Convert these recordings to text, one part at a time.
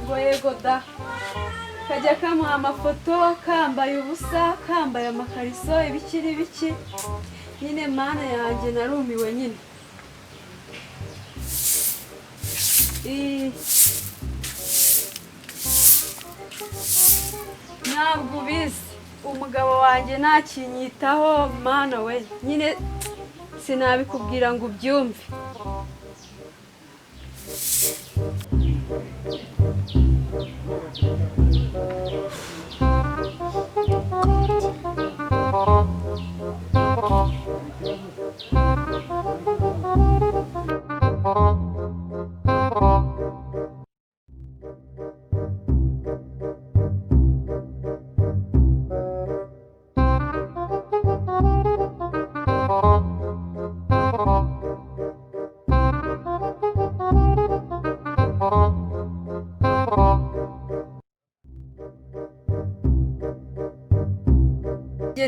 ngo yego da kajya kamuha amafoto kambaye ubusa kambaye amakariso ibikiri biki nyine mana yanjye narumiwe nyine ntabwo ubizi umugabo wanjye ntakinyitaho mana we nyine sinabikubwira ngo ubyumve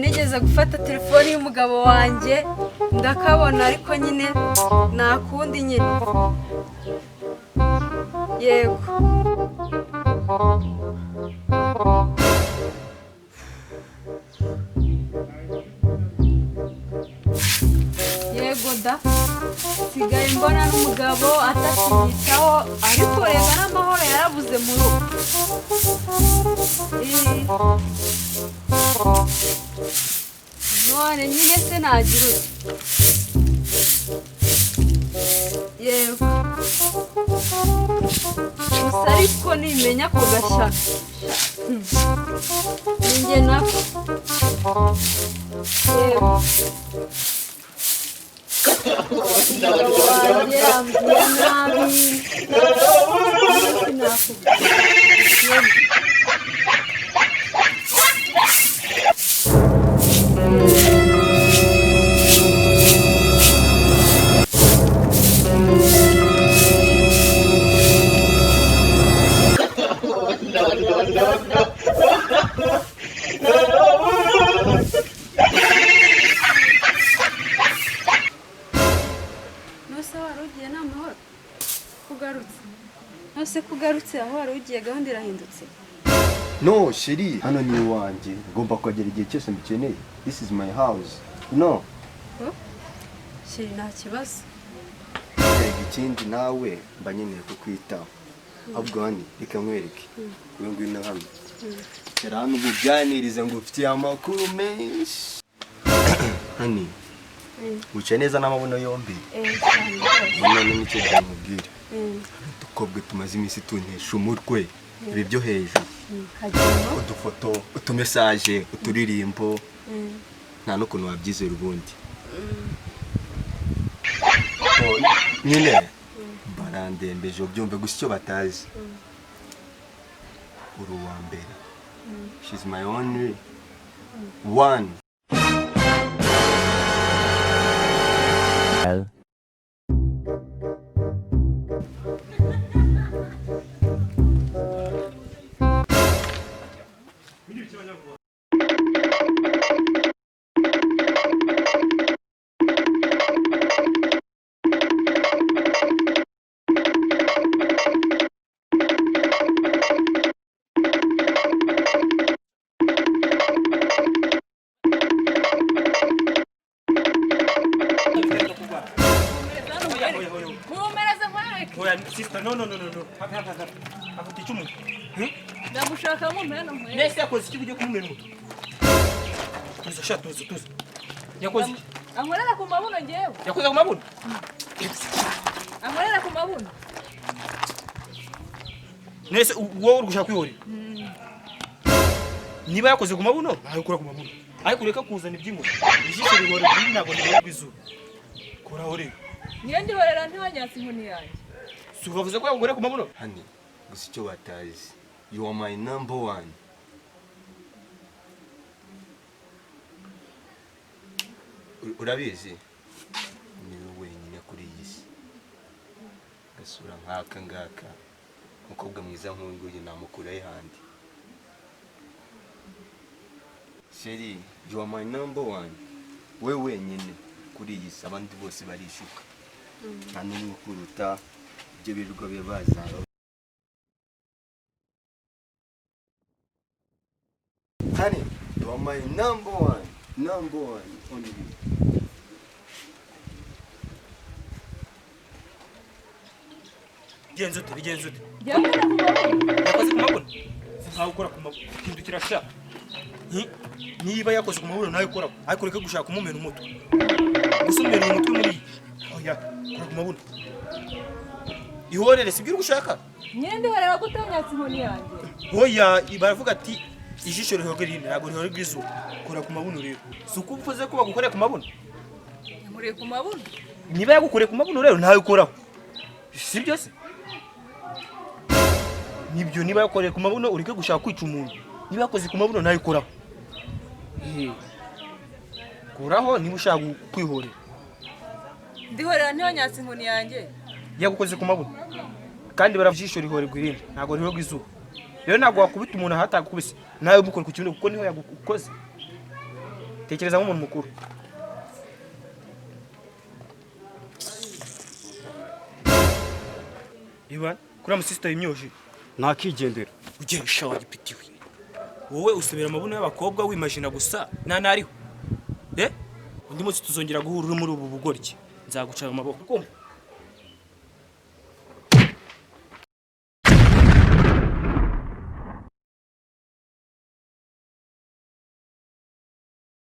nigeze gufata telefoni y'umugabo wanjye ndakabona ariko nyine nta kundi nyine yego yego da sigaye mbona n'umugabo atakinyitaho ariko rega n'amahoro yarabuze mu rugo none nyine se nagira ute yego gusa ariko nimenya ko gashyaka ninjye nako yego umugabo wanjye ambwira nabi sinakubwira kugarutse aho wari ugiye gahunda irahindutse no sheri hano ni iwanjye ngomba kuhagera igihe cyose mbikeneye this is my house no sheri nta kibazo ikindi nawe mba nkeneye kukwitaho ahubwo hani reka nkwereke we ngwino hano kera hano ububyanirize ngo ufitiye amakuru menshi hani wicaye neza n'amabuno yombi none nicyo ndamubwira dukobwe tumaze iminsi tuntesha umutwe ibi byo hejuru udufoto utumesaje uturirimbo nta n'ukuntu wabyizera ubundi nyine barandembeje ubyumve gusa icyo batazi uri uwa mbere she's my only one Sister, no. Afite icumu. ndamushaka mu mpeno mpeno Nese yakoze iki bujye kumumena muto. Tuzo sha tuzo. Yakoze. Ankorera ku mabuno ngewe. Yakoze ku mabuno. Ankorera ku mabuno. Nese wowe uri gushaka kwihori. Niba yakoze ku mabuno, ayikura ku mabuno. Ariko reka kuzana ibyingo. Ijisho rigore ntabwo ndabona bizuba. Kora hore. Niyo ndihorera ntibanyatse inkoni yanjye. Suvavuze ko yagore ku mabuno. hani gusa icyo batazi you are my number one urabizi ni wowe wenyine kuri iyi si gasura nk'aka ngaka umukobwa mwiza nk'uyu namukuraho handi sheri you are my number one we wenyine kuri iyi si abandi bose barishuka nta n'umwe ukuruta ibyo birirwa bibaza honey you are my number one only bigenze ute Yakoze ku maboko. yakoze ku mabuno ntawe ukora ku mabuno hindukira sha niba yakoze ku mabuno nawe ukora ariko reka gushaka kumumena umutwe gusa umena umutwe muri oya kora ku mabuno ihorere sibyo ugushaka Nyende bareba gutanyatsa inkoni yanjye. oya baravuga ati ijisho rihogerine ntabwo rihore bwizuba kora ku mabuno rero si uko uvuze ko bagukoreye ku mabuno Yamuriye ku mabuno. niba yagukoreye ku mabuno rero nawe ukoraho sibyo se nibyo niba yakoreye ku mabuno ureke gushaka kwica umuntu niba yakoze ku mabuno nawe ukoraho koraho niba ushaka kwihorera Ndihorera ntiyanyatsa inkoni yanjye. yagukoze ku mabuno kandi baravujisho rihorerwa irindi ntabwo rihorerwa izuba rero ntabwo wakubita umuntu ahatagukubise nawe umukora ku kibuno kuko niho yagukoze tekereza nk'umuntu mukuru Ivan kuri amusisita y'imyoje ntakigendera ugiye shawa gipitiwe wowe usubira amabuna y'abakobwa wimajina gusa nariho undi munsi tuzongera guhura muri ubu bugoryi nzaguca amaboko kumva